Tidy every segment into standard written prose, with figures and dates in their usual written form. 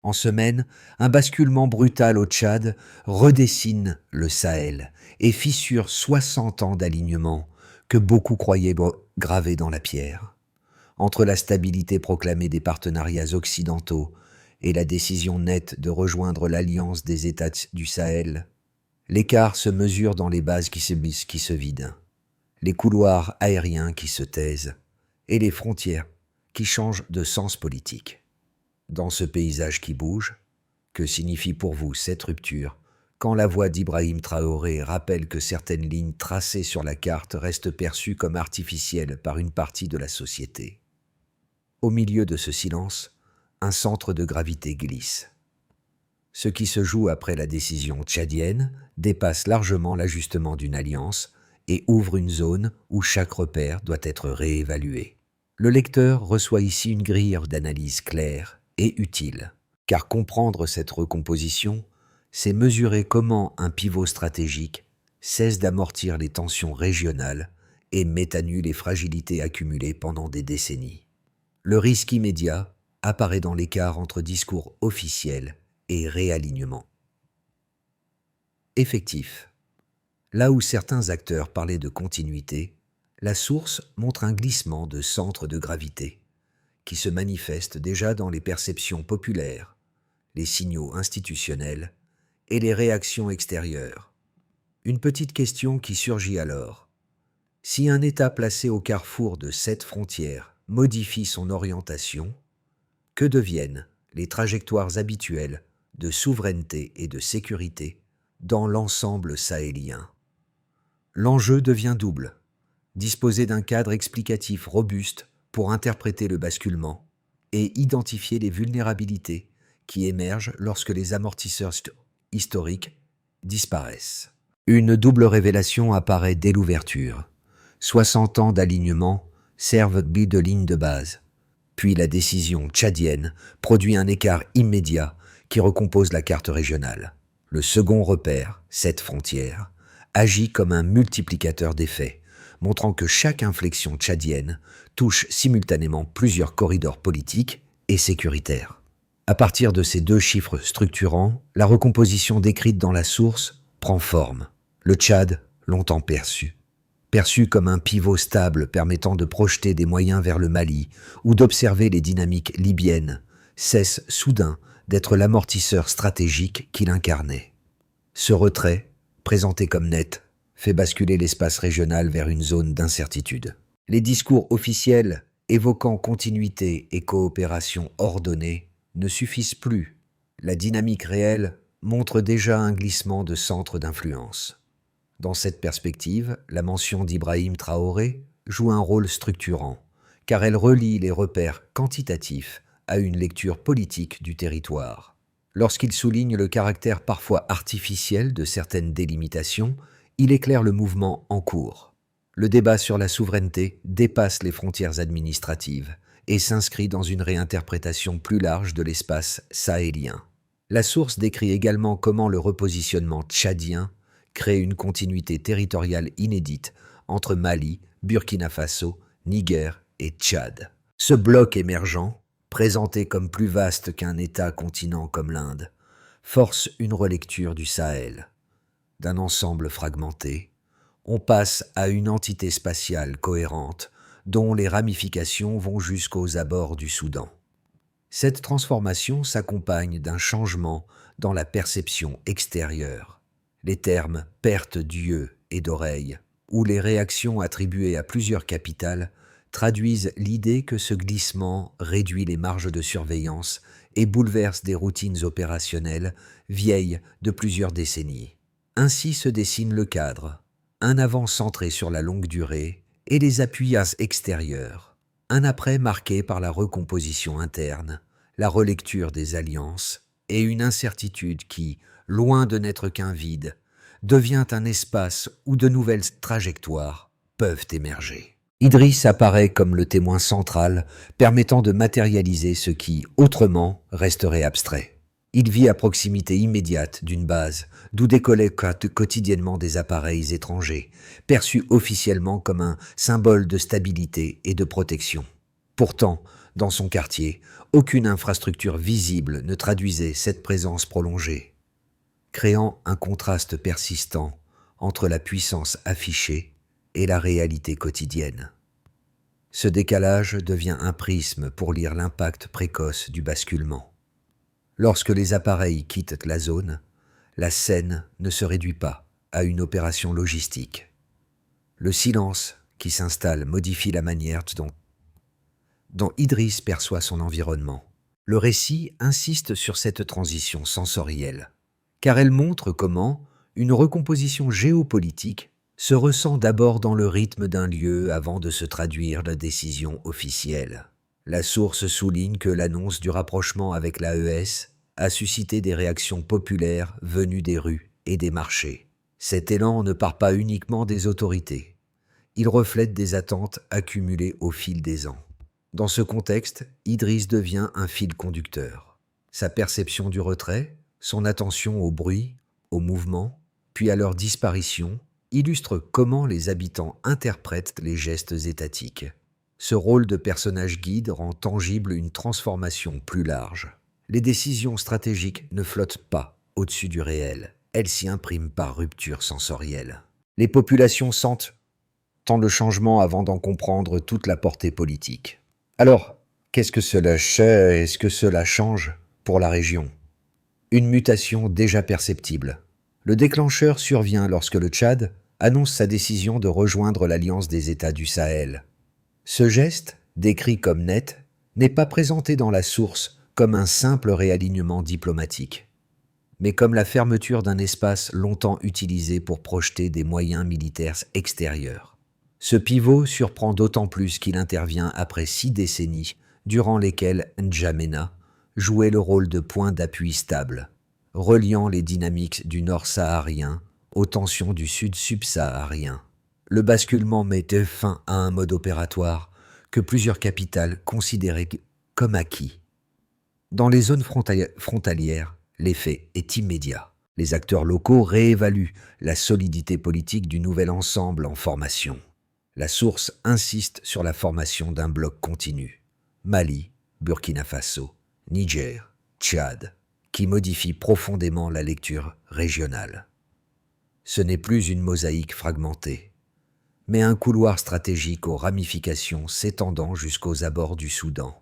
En semaine, un basculement brutal au Tchad redessine le Sahel et fissure 60 ans d'alignement que beaucoup croyaient gravés dans la pierre. Entre la stabilité proclamée des partenariats occidentaux et la décision nette de rejoindre l'alliance des États du Sahel, l'écart se mesure dans les bases qui se vident, les couloirs aériens qui se taisent et les frontières qui changent de sens politique. Dans ce paysage qui bouge, que signifie pour vous cette rupture quand la voix d'Ibrahim Traoré rappelle que certaines lignes tracées sur la carte restent perçues comme artificielles par une partie de la société? Au milieu de ce silence, un centre de gravité glisse. Ce qui se joue après la décision tchadienne dépasse largement l'ajustement d'une alliance et ouvre une zone où chaque repère doit être réévalué. Le lecteur reçoit ici une grille d'analyse claire et utile, car comprendre cette recomposition, c'est mesurer comment un pivot stratégique cesse d'amortir les tensions régionales et met à nu les fragilités accumulées pendant des décennies. Le risque immédiat apparaît dans l'écart entre discours officiel et réalignement. Effectif. Là où certains acteurs parlaient de continuité, la source montre un glissement de centre de gravité qui se manifeste déjà dans les perceptions populaires, les signaux institutionnels et les réactions extérieures. Une petite question qui surgit alors. Si un État placé au carrefour de cette frontière modifie son orientation, que deviennent les trajectoires habituelles de souveraineté et de sécurité dans l'ensemble sahélien? L'enjeu devient double. Disposer d'un cadre explicatif robuste pour interpréter le basculement et identifier les vulnérabilités qui émergent lorsque les amortisseurs historiques disparaissent. Une double révélation apparaît dès l'ouverture. 60 ans d'alignement servent de ligne de base. Puis la décision tchadienne produit un écart immédiat qui recompose la carte régionale. Le second repère, cette frontière, agit comme un multiplicateur d'effets, montrant que chaque inflexion tchadienne touche simultanément plusieurs corridors politiques et sécuritaires. À partir de ces deux chiffres structurants, la recomposition décrite dans la source prend forme. Le Tchad, longtemps perçu comme un pivot stable permettant de projeter des moyens vers le Mali ou d'observer les dynamiques libyennes, cesse soudain d'être l'amortisseur stratégique qu'il incarnait. Ce retrait, présenté comme net, fait basculer l'espace régional vers une zone d'incertitude. Les discours officiels évoquant continuité et coopération ordonnée ne suffisent plus. La dynamique réelle montre déjà un glissement de centre d'influence. Dans cette perspective, la mention d'Ibrahim Traoré joue un rôle structurant, car elle relie les repères quantitatifs à une lecture politique du territoire. Lorsqu'il souligne le caractère parfois artificiel de certaines délimitations, il éclaire le mouvement en cours. Le débat sur la souveraineté dépasse les frontières administratives et s'inscrit dans une réinterprétation plus large de l'espace sahélien. La source décrit également comment le repositionnement tchadien crée une continuité territoriale inédite entre Mali, Burkina Faso, Niger et Tchad. Ce bloc émergent, présenté comme plus vaste qu'un État-continent comme l'Inde, force une relecture du Sahel. D'un ensemble fragmenté, on passe à une entité spatiale cohérente dont les ramifications vont jusqu'aux abords du Soudan. Cette transformation s'accompagne d'un changement dans la perception extérieure. Les termes « perte d'yeux et d'oreilles » ou les réactions attribuées à plusieurs capitales traduisent l'idée que ce glissement réduit les marges de surveillance et bouleverse des routines opérationnelles vieilles de plusieurs décennies. Ainsi se dessine le cadre, un avant centré sur la longue durée et les appuis extérieurs, un après marqué par la recomposition interne, la relecture des alliances et une incertitude qui, loin de n'être qu'un vide, devient un espace où de nouvelles trajectoires peuvent émerger. Idriss apparaît comme le témoin central permettant de matérialiser ce qui, autrement, resterait abstrait. Il vit à proximité immédiate d'une base, d'où décollaient quotidiennement des appareils étrangers, perçus officiellement comme un symbole de stabilité et de protection. Pourtant, Dans son quartier, aucune infrastructure visible ne traduisait cette présence prolongée, créant un contraste persistant entre la puissance affichée et la réalité quotidienne. Ce décalage devient un prisme pour lire l'impact précoce du basculement. Lorsque les appareils quittent la zone, la scène ne se réduit pas à une opération logistique. Le silence qui s'installe modifie la manière dont Idriss perçoit son environnement. Le récit insiste sur cette transition sensorielle, car elle montre comment une recomposition géopolitique se ressent d'abord dans le rythme d'un lieu avant de se traduire la décision officielle. La source souligne que l'annonce du rapprochement avec l'AES a suscité des réactions populaires venues des rues et des marchés. Cet élan ne part pas uniquement des autorités. Il reflète des attentes accumulées au fil des ans. Dans ce contexte, Idriss devient un fil conducteur. Sa perception du retrait, son attention au bruit, aux mouvements, puis à leur disparition, illustre comment les habitants interprètent les gestes étatiques. Ce rôle de personnage guide rend tangible une transformation plus large. Les décisions stratégiques ne flottent pas au-dessus du réel, elles s'y impriment par rupture sensorielle. Les populations sentent tant le changement avant d'en comprendre toute la portée politique. Alors, qu'est-ce que cela change pour la région? Une mutation déjà perceptible. Le déclencheur survient lorsque le Tchad annonce sa décision de rejoindre l'Alliance des États du Sahel. Ce geste, décrit comme net, n'est pas présenté dans la source comme un simple réalignement diplomatique, mais comme la fermeture d'un espace longtemps utilisé pour projeter des moyens militaires extérieurs. Ce pivot surprend d'autant plus qu'il intervient après 6 décennies durant lesquelles N'Djamena jouait le rôle de point d'appui stable, reliant les dynamiques du nord saharien aux tensions du sud subsaharien. Le basculement mettait fin à un mode opératoire que plusieurs capitales considéraient comme acquis. Dans les zones frontalières, l'effet est immédiat. Les acteurs locaux réévaluent la solidité politique du nouvel ensemble en formation. La source insiste sur la formation d'un bloc continu. Mali, Burkina Faso, Niger, Tchad, qui modifie profondément la lecture régionale. Ce n'est plus une mosaïque fragmentée, mais un couloir stratégique aux ramifications s'étendant jusqu'aux abords du Soudan.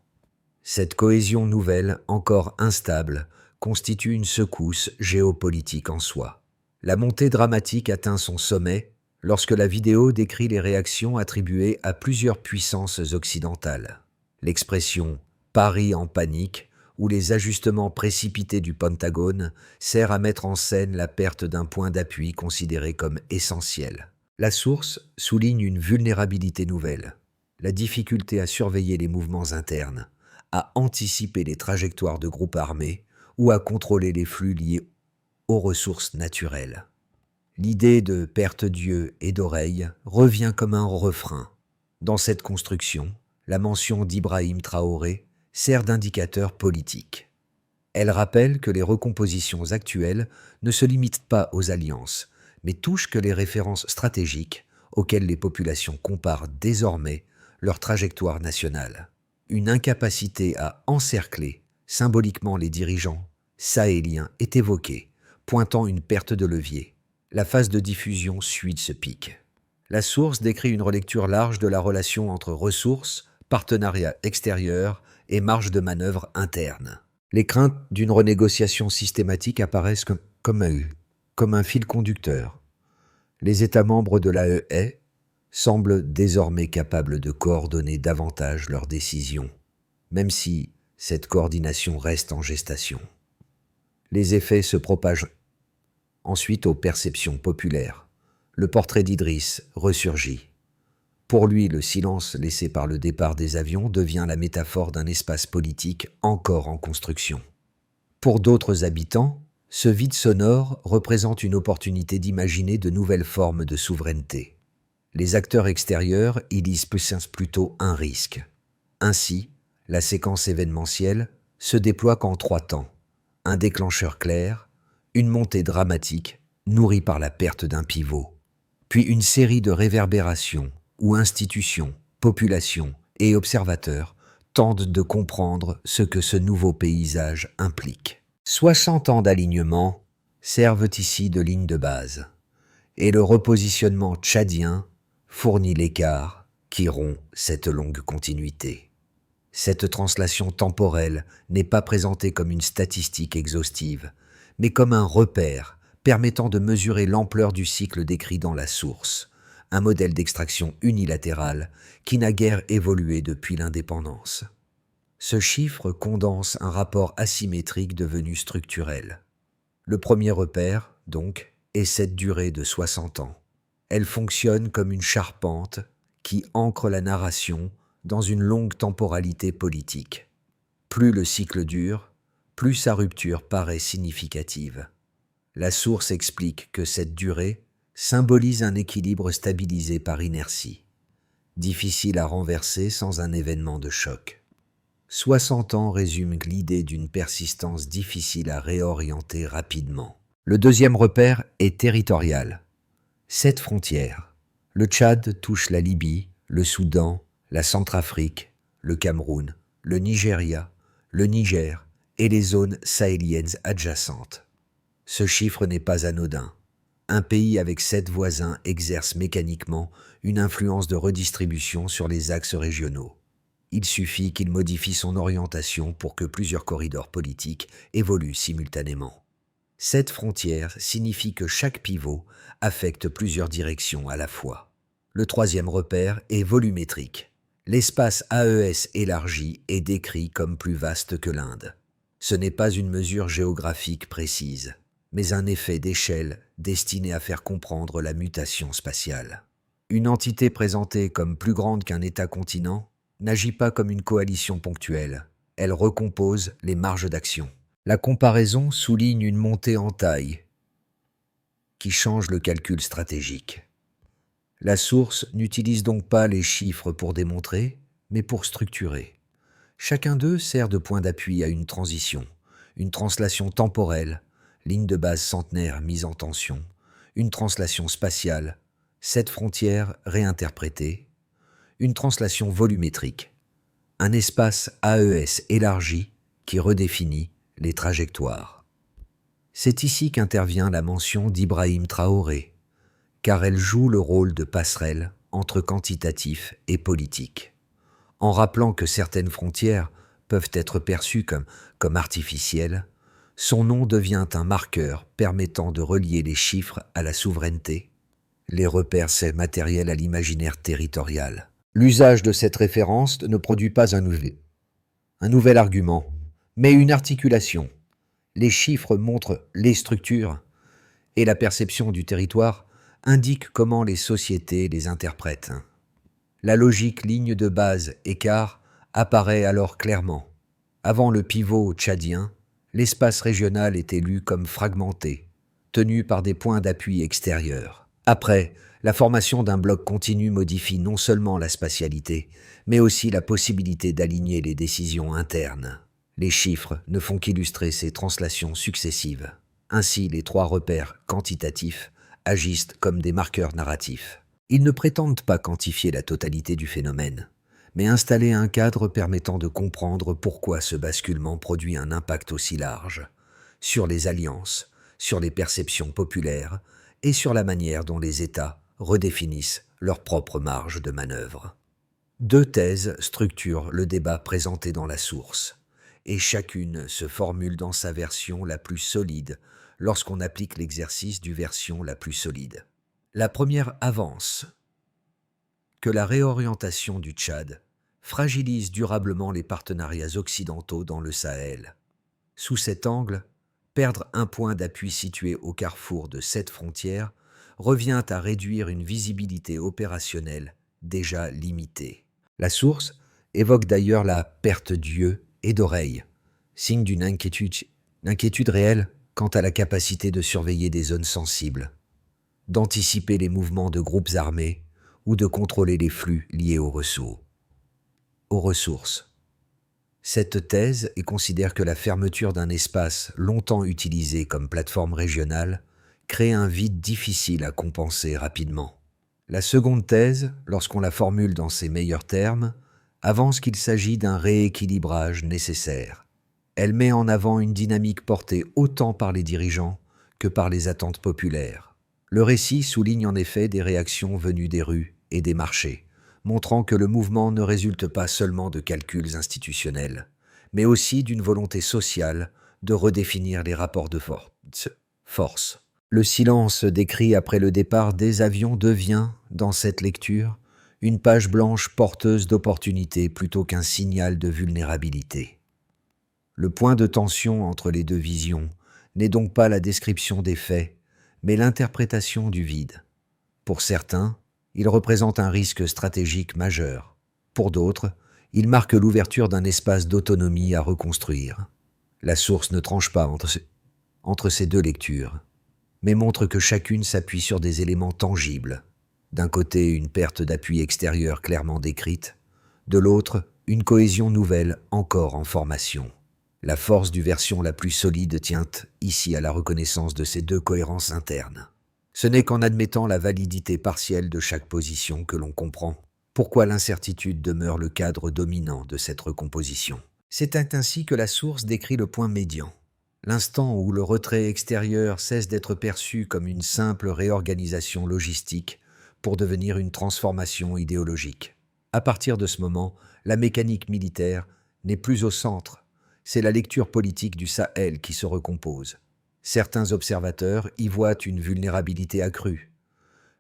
Cette cohésion nouvelle, encore instable, constitue une secousse géopolitique en soi. La montée dramatique atteint son sommet lorsque la vidéo décrit les réactions attribuées à plusieurs puissances occidentales. L'expression « Paris en panique » ou les ajustements précipités du Pentagone sert à mettre en scène la perte d'un point d'appui considéré comme essentiel. La source souligne une vulnérabilité nouvelle, la difficulté à surveiller les mouvements internes, à anticiper les trajectoires de groupes armés ou à contrôler les flux liés aux ressources naturelles. L'idée de perte d'yeux et d'oreilles revient comme un refrain. Dans cette construction, la mention d'Ibrahim Traoré sert d'indicateur politique. Elle rappelle que les recompositions actuelles ne se limitent pas aux alliances, mais touchent que les références stratégiques auxquelles les populations comparent désormais leur trajectoire nationale. Une incapacité à encercler symboliquement les dirigeants sahéliens est évoquée, pointant une perte de levier. La phase de diffusion suit ce pic. La source décrit une relecture large de la relation entre ressources, partenariats extérieurs et marge de manœuvre interne. Les craintes d'une renégociation systématique apparaissent comme un fil conducteur. Les États membres de l'AES semblent désormais capables de coordonner davantage leurs décisions, même si cette coordination reste en gestation. Les effets se propagent ensuite aux perceptions populaires. Le portrait d'Idriss ressurgit. Pour lui, le silence laissé par le départ des avions devient la métaphore d'un espace politique encore en construction. Pour d'autres habitants, ce vide sonore représente une opportunité d'imaginer de nouvelles formes de souveraineté. Les acteurs extérieurs y lisent plutôt un risque. Ainsi, la séquence événementielle se déploie qu'en 3 temps. Un déclencheur clair, une montée dramatique, nourrie par la perte d'un pivot, puis une série de réverbérations où institutions, populations et observateurs tentent de comprendre ce que ce nouveau paysage implique. 60 ans d'alignement servent ici de ligne de base, et le repositionnement tchadien fournit l'écart qui rompt cette longue continuité. Cette translation temporelle n'est pas présentée comme une statistique exhaustive, mais comme un repère permettant de mesurer l'ampleur du cycle décrit dans la source, un modèle d'extraction unilatérale qui n'a guère évolué depuis l'indépendance. Ce chiffre condense un rapport asymétrique devenu structurel. Le premier repère, donc, est cette durée de 60 ans. Elle fonctionne comme une charpente qui ancre la narration dans une longue temporalité politique. Plus le cycle dure, plus sa rupture paraît significative. La source explique que cette durée symbolise un équilibre stabilisé par inertie, difficile à renverser sans un événement de choc. 60 ans résument l'idée d'une persistance difficile à réorienter rapidement. Le deuxième repère est territorial. 7 frontières. Le Tchad touche la Libye, le Soudan, la Centrafrique, le Cameroun, le Nigeria, le Niger et les zones sahéliennes adjacentes. Ce chiffre n'est pas anodin. Un pays avec 7 voisins exerce mécaniquement une influence de redistribution sur les axes régionaux. Il suffit qu'il modifie son orientation pour que plusieurs corridors politiques évoluent simultanément. Cette frontière signifie que chaque pivot affecte plusieurs directions à la fois. Le troisième repère est volumétrique. L'espace AES élargi est décrit comme plus vaste que l'Inde. Ce n'est pas une mesure géographique précise, mais un effet d'échelle destiné à faire comprendre la mutation spatiale. Une entité présentée comme plus grande qu'un État-continent n'agit pas comme une coalition ponctuelle, elle recompose les marges d'action. La comparaison souligne une montée en taille qui change le calcul stratégique. La source n'utilise donc pas les chiffres pour démontrer, mais pour structurer. Chacun d'eux sert de point d'appui à une translation temporelle, ligne de base centenaire mise en tension, une translation spatiale, 7 frontières réinterprétées, une translation volumétrique, un espace AES élargi qui redéfinit les trajectoires. C'est ici qu'intervient la mention d'Ibrahim Traoré, car elle joue le rôle de passerelle entre quantitatif et politique. En rappelant que certaines frontières peuvent être perçues comme artificielles, son nom devient un marqueur permettant de relier les chiffres à la souveraineté, les repères matériels à l'imaginaire territorial. L'usage de cette référence ne produit pas un nouvel argument, mais une articulation. Les chiffres montrent les structures et la perception du territoire indique comment les sociétés les interprètent. La logique ligne de base écart apparaît alors clairement. Avant le pivot tchadien, l'espace régional était lu comme fragmenté, tenu par des points d'appui extérieurs. Après, la formation d'un bloc continu modifie non seulement la spatialité, mais aussi la possibilité d'aligner les décisions internes. Les chiffres ne font qu'illustrer ces translations successives. Ainsi, les 3 repères quantitatifs agissent comme des marqueurs narratifs. Ils ne prétendent pas quantifier la totalité du phénomène, mais installer un cadre permettant de comprendre pourquoi ce basculement produit un impact aussi large, sur les alliances, sur les perceptions populaires et sur la manière dont les États redéfinissent leur propre marge de manœuvre. 2 thèses structurent le débat présenté dans la source, et chacune se formule dans sa version la plus solide lorsqu'on applique l'exercice du version la plus solide. La première avance que la réorientation du Tchad fragilise durablement les partenariats occidentaux dans le Sahel. Sous cet angle, perdre un point d'appui situé au carrefour de 7 frontières revient à réduire une visibilité opérationnelle déjà limitée. La source évoque d'ailleurs la perte d'yeux et d'oreilles, signe d'une inquiétude réelle quant à la capacité de surveiller des zones sensibles, d'anticiper les mouvements de groupes armés ou de contrôler les flux liés aux ressources. Cette thèse considère que la fermeture d'un espace longtemps utilisé comme plateforme régionale crée un vide difficile à compenser rapidement. La seconde thèse, lorsqu'on la formule dans ses meilleurs termes, avance qu'il s'agit d'un rééquilibrage nécessaire. Elle met en avant une dynamique portée autant par les dirigeants que par les attentes populaires. Le récit souligne en effet des réactions venues des rues et des marchés, montrant que le mouvement ne résulte pas seulement de calculs institutionnels, mais aussi d'une volonté sociale de redéfinir les rapports de force. Le silence décrit après le départ des avions devient, dans cette lecture, une page blanche porteuse d'opportunités plutôt qu'un signal de vulnérabilité. Le point de tension entre les deux visions n'est donc pas la description des faits, mais l'interprétation du vide. Pour certains, il représente un risque stratégique majeur. Pour d'autres, il marque l'ouverture d'un espace d'autonomie à reconstruire. La source ne tranche pas entre ces deux lectures, mais montre que chacune s'appuie sur des éléments tangibles. D'un côté, une perte d'appui extérieur clairement décrite, de l'autre, une cohésion nouvelle encore en formation. La force du version la plus solide tient ici à la reconnaissance de ces deux cohérences internes. Ce n'est qu'en admettant la validité partielle de chaque position que l'on comprend pourquoi l'incertitude demeure le cadre dominant de cette recomposition. C'est ainsi que la source décrit le point médian, l'instant où le retrait extérieur cesse d'être perçu comme une simple réorganisation logistique pour devenir une transformation idéologique. À partir de ce moment, la mécanique militaire n'est plus au centre, c'est la lecture politique du Sahel qui se recompose. Certains observateurs y voient une vulnérabilité accrue,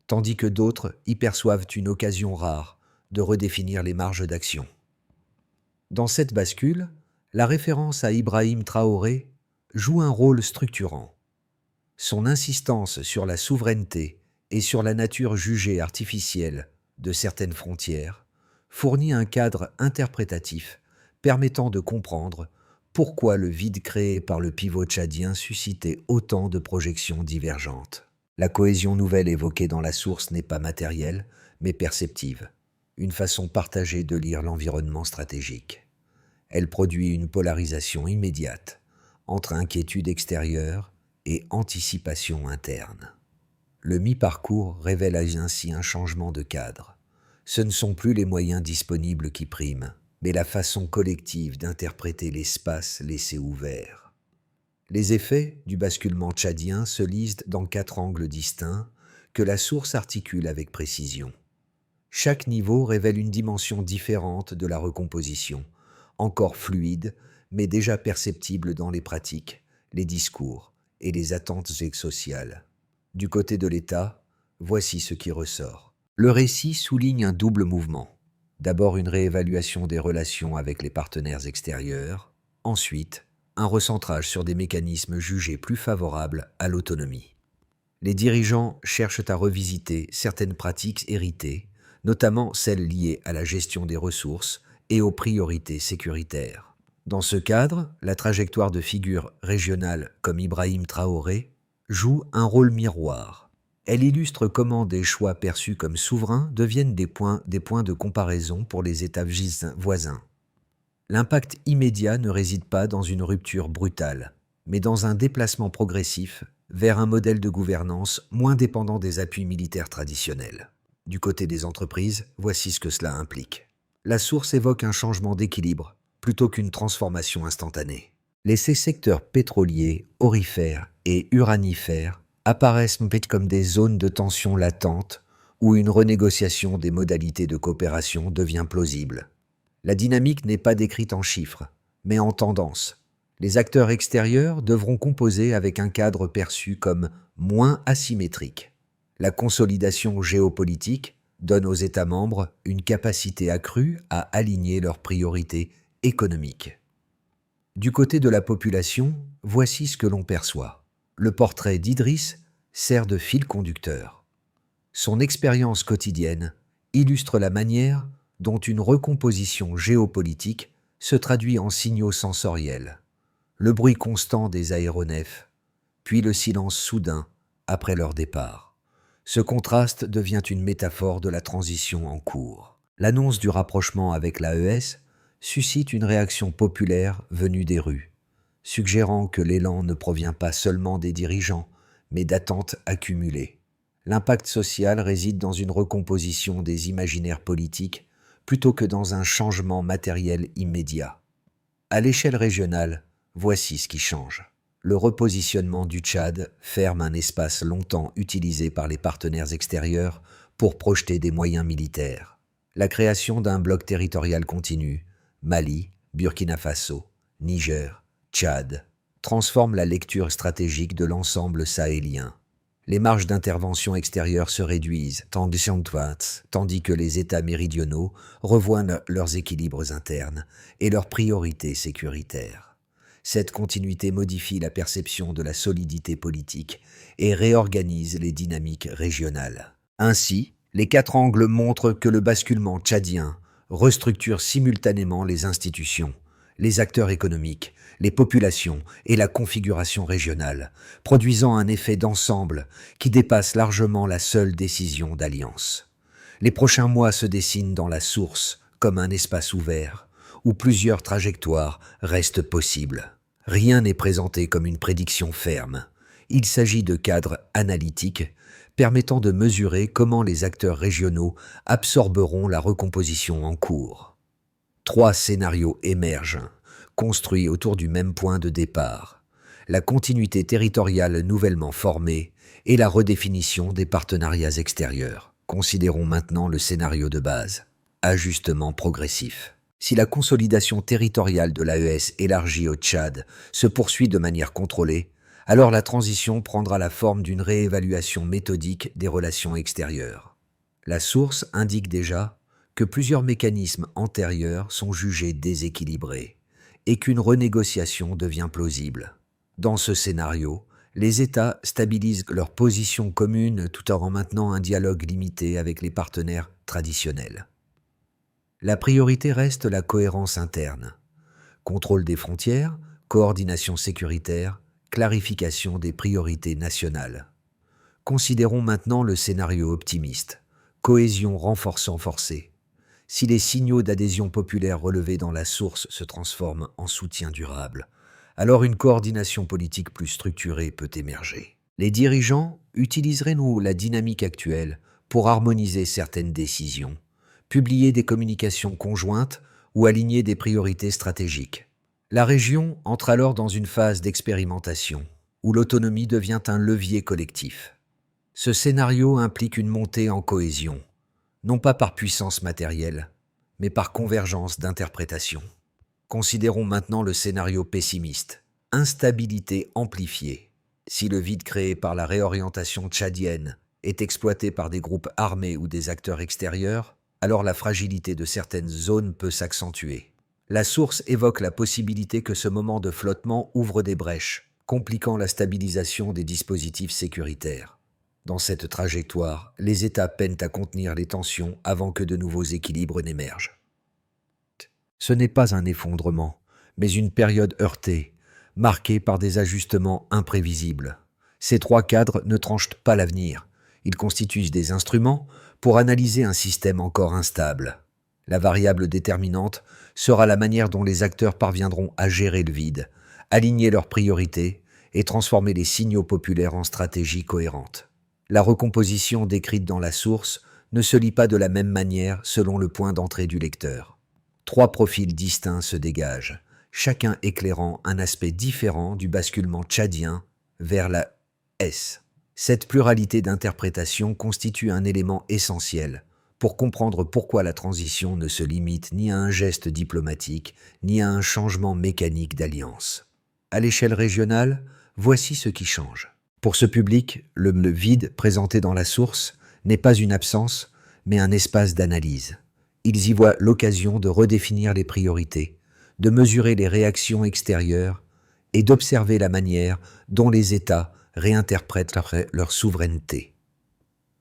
tandis que d'autres y perçoivent une occasion rare de redéfinir les marges d'action. Dans cette bascule, la référence à Ibrahim Traoré joue un rôle structurant. Son insistance sur la souveraineté et sur la nature jugée artificielle de certaines frontières fournit un cadre interprétatif permettant de comprendre pourquoi le vide créé par le pivot tchadien suscitait autant de projections divergentes. La cohésion nouvelle évoquée dans la source n'est pas matérielle, mais perceptive, une façon partagée de lire l'environnement stratégique. Elle produit une polarisation immédiate entre inquiétude extérieure et anticipation interne. Le mi-parcours révèle ainsi un changement de cadre. Ce ne sont plus les moyens disponibles qui priment, mais la façon collective d'interpréter l'espace laissé ouvert. Les effets du basculement tchadien se lisent dans 4 angles distincts que la source articule avec précision. Chaque niveau révèle une dimension différente de la recomposition, encore fluide, mais déjà perceptible dans les pratiques, les discours et les attentes sociales. Du côté de l'État, voici ce qui ressort. Le récit souligne un double mouvement. D'abord une réévaluation des relations avec les partenaires extérieurs, ensuite un recentrage sur des mécanismes jugés plus favorables à l'autonomie. Les dirigeants cherchent à revisiter certaines pratiques héritées, notamment celles liées à la gestion des ressources et aux priorités sécuritaires. Dans ce cadre, la trajectoire de figures régionales comme Ibrahim Traoré joue un rôle miroir. Elle illustre comment des choix perçus comme souverains deviennent des points de comparaison pour les États voisins. L'impact immédiat ne réside pas dans une rupture brutale, mais dans un déplacement progressif vers un modèle de gouvernance moins dépendant des appuis militaires traditionnels. Du côté des entreprises, voici ce que cela implique. La source évoque un changement d'équilibre plutôt qu'une transformation instantanée. Les secteurs pétroliers, aurifères et uranifères apparaissent comme des zones de tension latente où une renégociation des modalités de coopération devient plausible. La dynamique n'est pas décrite en chiffres, mais en tendance. Les acteurs extérieurs devront composer avec un cadre perçu comme moins asymétrique. La consolidation géopolitique donne aux États membres une capacité accrue à aligner leurs priorités économiques. Du côté de la population, voici ce que l'on perçoit. Le portrait d'Idriss sert de fil conducteur. Son expérience quotidienne illustre la manière dont une recomposition géopolitique se traduit en signaux sensoriels. Le bruit constant des aéronefs, puis le silence soudain après leur départ. Ce contraste devient une métaphore de la transition en cours. L'annonce du rapprochement avec l'AES suscite une réaction populaire venue des rues, suggérant que l'élan ne provient pas seulement des dirigeants, mais d'attentes accumulées. L'impact social réside dans une recomposition des imaginaires politiques plutôt que dans un changement matériel immédiat. À l'échelle régionale, voici ce qui change. Le repositionnement du Tchad ferme un espace longtemps utilisé par les partenaires extérieurs pour projeter des moyens militaires. La création d'un bloc territorial continu, Mali, Burkina Faso, Niger, Tchad, transforme la lecture stratégique de l'ensemble sahélien. Les marges d'intervention extérieure se réduisent, tandis que les États méridionaux revoient leurs équilibres internes et leurs priorités sécuritaires. Cette continuité modifie la perception de la solidité politique et réorganise les dynamiques régionales. Ainsi, les quatre angles montrent que le basculement tchadien restructure simultanément les institutions, les acteurs économiques, les populations et la configuration régionale, produisant un effet d'ensemble qui dépasse largement la seule décision d'alliance. Les prochains mois se dessinent dans la source comme un espace ouvert, où plusieurs trajectoires restent possibles. Rien n'est présenté comme une prédiction ferme. Il s'agit de cadres analytiques permettant de mesurer comment les acteurs régionaux absorberont la recomposition en cours. 3 scénarios émergent, construits autour du même point de départ: la continuité territoriale nouvellement formée et la redéfinition des partenariats extérieurs. Considérons maintenant le scénario de base: ajustement progressif. Si la consolidation territoriale de l'AES élargie au Tchad se poursuit de manière contrôlée, alors la transition prendra la forme d'une réévaluation méthodique des relations extérieures. La source indique déjà que plusieurs mécanismes antérieurs sont jugés déséquilibrés et qu'une renégociation devient plausible. Dans ce scénario, les États stabilisent leur position commune tout en maintenant un dialogue limité avec les partenaires traditionnels. La priorité reste la cohérence interne: contrôle des frontières, coordination sécuritaire, clarification des priorités nationales. Considérons maintenant le scénario optimiste: cohésion renforcée. Si les signaux d'adhésion populaire relevés dans la source se transforment en soutien durable, alors une coordination politique plus structurée peut émerger. Les dirigeants utiliseraient la dynamique actuelle pour harmoniser certaines décisions, publier des communications conjointes ou aligner des priorités stratégiques. La région entre alors dans une phase d'expérimentation, où l'autonomie devient un levier collectif. Ce scénario implique une montée en cohésion, non pas par puissance matérielle, mais par convergence d'interprétation. Considérons maintenant le scénario pessimiste: instabilité amplifiée. Si le vide créé par la réorientation tchadienne est exploité par des groupes armés ou des acteurs extérieurs, alors la fragilité de certaines zones peut s'accentuer. La source évoque la possibilité que ce moment de flottement ouvre des brèches, compliquant la stabilisation des dispositifs sécuritaires. Dans cette trajectoire, les États peinent à contenir les tensions avant que de nouveaux équilibres n'émergent. Ce n'est pas un effondrement, mais une période heurtée, marquée par des ajustements imprévisibles. Ces 3 cadres ne tranchent pas l'avenir. Ils constituent des instruments pour analyser un système encore instable. La variable déterminante sera la manière dont les acteurs parviendront à gérer le vide, aligner leurs priorités et transformer les signaux populaires en stratégies cohérentes. La recomposition décrite dans la source ne se lit pas de la même manière selon le point d'entrée du lecteur. 3 profils distincts se dégagent, chacun éclairant un aspect différent du basculement tchadien vers la S. Cette pluralité d'interprétations constitue un élément essentiel pour comprendre pourquoi la transition ne se limite ni à un geste diplomatique, ni à un changement mécanique d'alliance. À l'échelle régionale, voici ce qui change. Pour ce public, le vide présenté dans la source n'est pas une absence, mais un espace d'analyse. Ils y voient l'occasion de redéfinir les priorités, de mesurer les réactions extérieures et d'observer la manière dont les États réinterprètent leur souveraineté.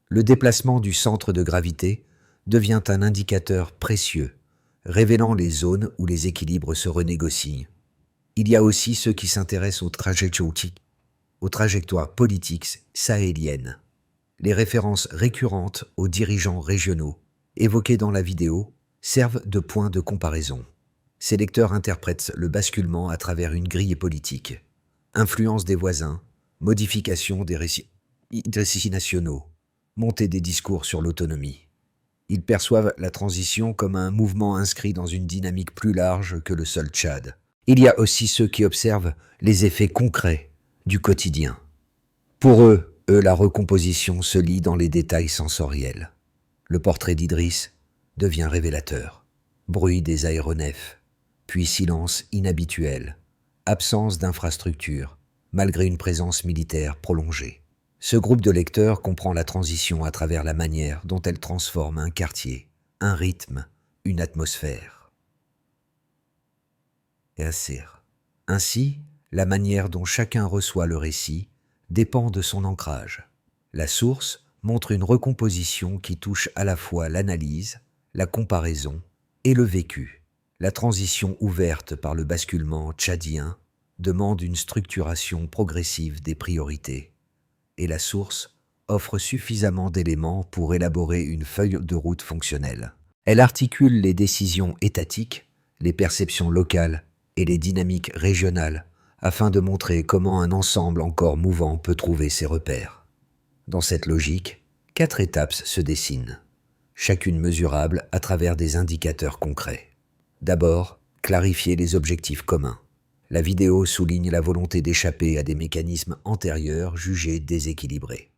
Le déplacement du centre de gravité devient un indicateur précieux, révélant les zones où les équilibres se renégocient. Il y a aussi ceux qui s'intéressent aux trajectoires politiques sahéliennes. Les références récurrentes aux dirigeants régionaux, évoquées dans la vidéo, servent de point de comparaison. Ces lecteurs interprètent le basculement à travers une grille politique: influence des voisins, modification des récits nationaux, montée des discours sur l'autonomie. Ils perçoivent la transition comme un mouvement inscrit dans une dynamique plus large que le seul Tchad. Il y a aussi ceux qui observent les effets concrets du quotidien. Pour eux, la recomposition se lie dans les détails sensoriels. Le portrait d'Idriss devient révélateur. Bruit des aéronefs, puis silence inhabituel, absence d'infrastructures, malgré une présence militaire prolongée. Ce groupe de lecteurs comprend la transition à travers la manière dont elle transforme un quartier, un rythme, une atmosphère. Ainsi, la manière dont chacun reçoit le récit dépend de son ancrage. La source montre une recomposition qui touche à la fois l'analyse, la comparaison et le vécu. La transition ouverte par le basculement tchadien demande une structuration progressive des priorités, et la source offre suffisamment d'éléments pour élaborer une feuille de route fonctionnelle. Elle articule les décisions étatiques, les perceptions locales et les dynamiques régionales afin de montrer comment un ensemble encore mouvant peut trouver ses repères. Dans cette logique, 4 étapes se dessinent, chacune mesurable à travers des indicateurs concrets. D'abord, clarifier les objectifs communs. La vidéo souligne la volonté d'échapper à des mécanismes antérieurs jugés déséquilibrés.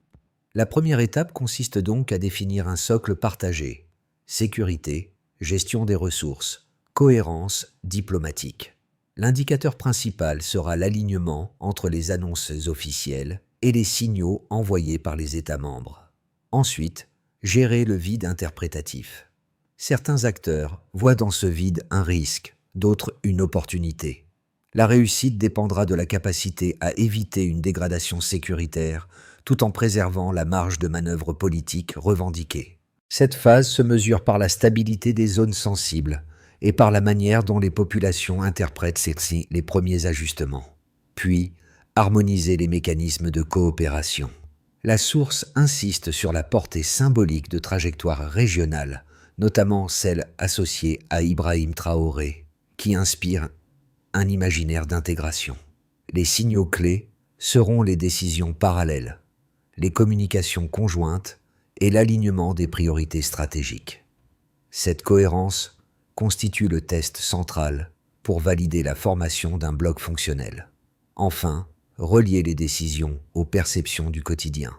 La première étape consiste donc à définir un socle partagé: sécurité, gestion des ressources, cohérence diplomatique. L'indicateur principal sera l'alignement entre les annonces officielles et les signaux envoyés par les États membres. Ensuite, gérer le vide interprétatif. Certains acteurs voient dans ce vide un risque, d'autres une opportunité. La réussite dépendra de la capacité à éviter une dégradation sécuritaire tout en préservant la marge de manœuvre politique revendiquée. Cette phase se mesure par la stabilité des zones sensibles et par la manière dont les populations interprètent celles-ci les premiers ajustements. Puis, harmoniser les mécanismes de coopération. La source insiste sur la portée symbolique de trajectoires régionales, notamment celles associées à Ibrahim Traoré, qui inspirent un imaginaire d'intégration. Les signaux clés seront les décisions parallèles, les communications conjointes et l'alignement des priorités stratégiques. Cette cohérence constitue le test central pour valider la formation d'un bloc fonctionnel. Enfin, relier les décisions aux perceptions du quotidien.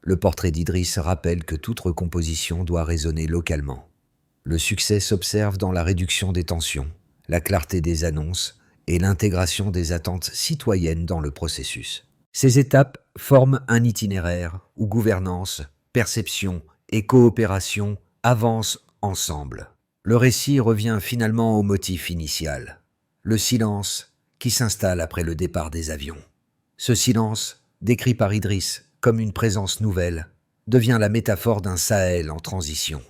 Le portrait d'Idriss rappelle que toute recomposition doit résonner localement. Le succès s'observe dans la réduction des tensions, la clarté des annonces et l'intégration des attentes citoyennes dans le processus. Ces étapes forment un itinéraire où gouvernance, perception et coopération avancent ensemble. Le récit revient finalement au motif initial, le silence qui s'installe après le départ des avions. Ce silence, décrit par Idriss comme une présence nouvelle, devient la métaphore d'un Sahel en transition.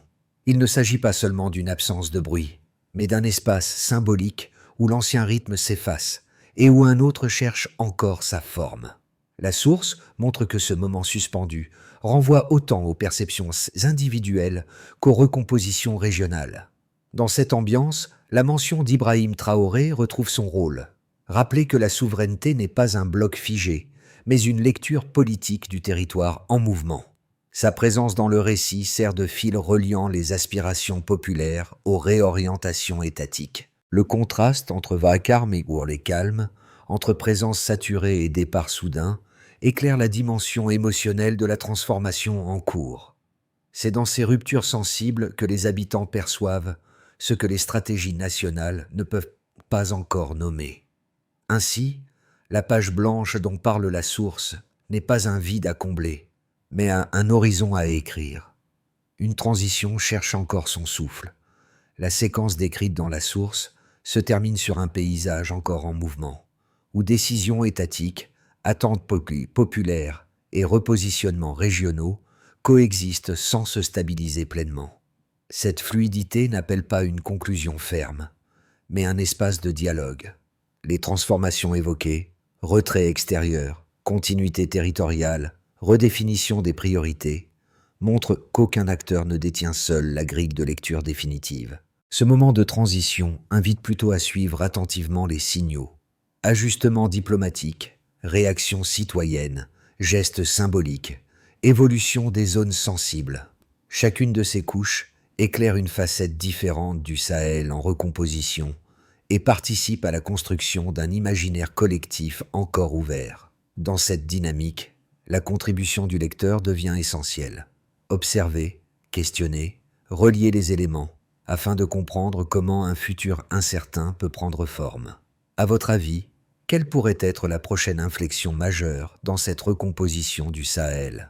Il ne s'agit pas seulement d'une absence de bruit, mais d'un espace symbolique où l'ancien rythme s'efface et où un autre cherche encore sa forme. La source montre que ce moment suspendu renvoie autant aux perceptions individuelles qu'aux recompositions régionales. Dans cette ambiance, la mention d'Ibrahim Traoré retrouve son rôle. Rappeler que la souveraineté n'est pas un bloc figé, mais une lecture politique du territoire en mouvement. Sa présence dans le récit sert de fil reliant les aspirations populaires aux réorientations étatiques. Le contraste entre vacarme et ourlet calme, entre présence saturée et départ soudain, éclaire la dimension émotionnelle de la transformation en cours. C'est dans ces ruptures sensibles que les habitants perçoivent ce que les stratégies nationales ne peuvent pas encore nommer. Ainsi, la page blanche dont parle la source n'est pas un vide à combler, mais un horizon à écrire. Une transition cherche encore son souffle. La séquence décrite dans la source se termine sur un paysage encore en mouvement, où décisions étatiques, attentes populaires et repositionnements régionaux coexistent sans se stabiliser pleinement. Cette fluidité n'appelle pas une conclusion ferme, mais un espace de dialogue. Les transformations évoquées, retrait extérieur, continuité territoriale, redéfinition des priorités, montrent qu'aucun acteur ne détient seul la grille de lecture définitive. Ce moment de transition invite plutôt à suivre attentivement les signaux. Ajustements diplomatiques, réactions citoyennes, gestes symboliques, évolution des zones sensibles. Chacune de ces couches éclaire une facette différente du Sahel en recomposition et participe à la construction d'un imaginaire collectif encore ouvert. Dans cette dynamique, la contribution du lecteur devient essentielle. Observer, questionner, relier les éléments, afin de comprendre comment un futur incertain peut prendre forme. À votre avis, quelle pourrait être la prochaine inflexion majeure dans cette recomposition du Sahel ?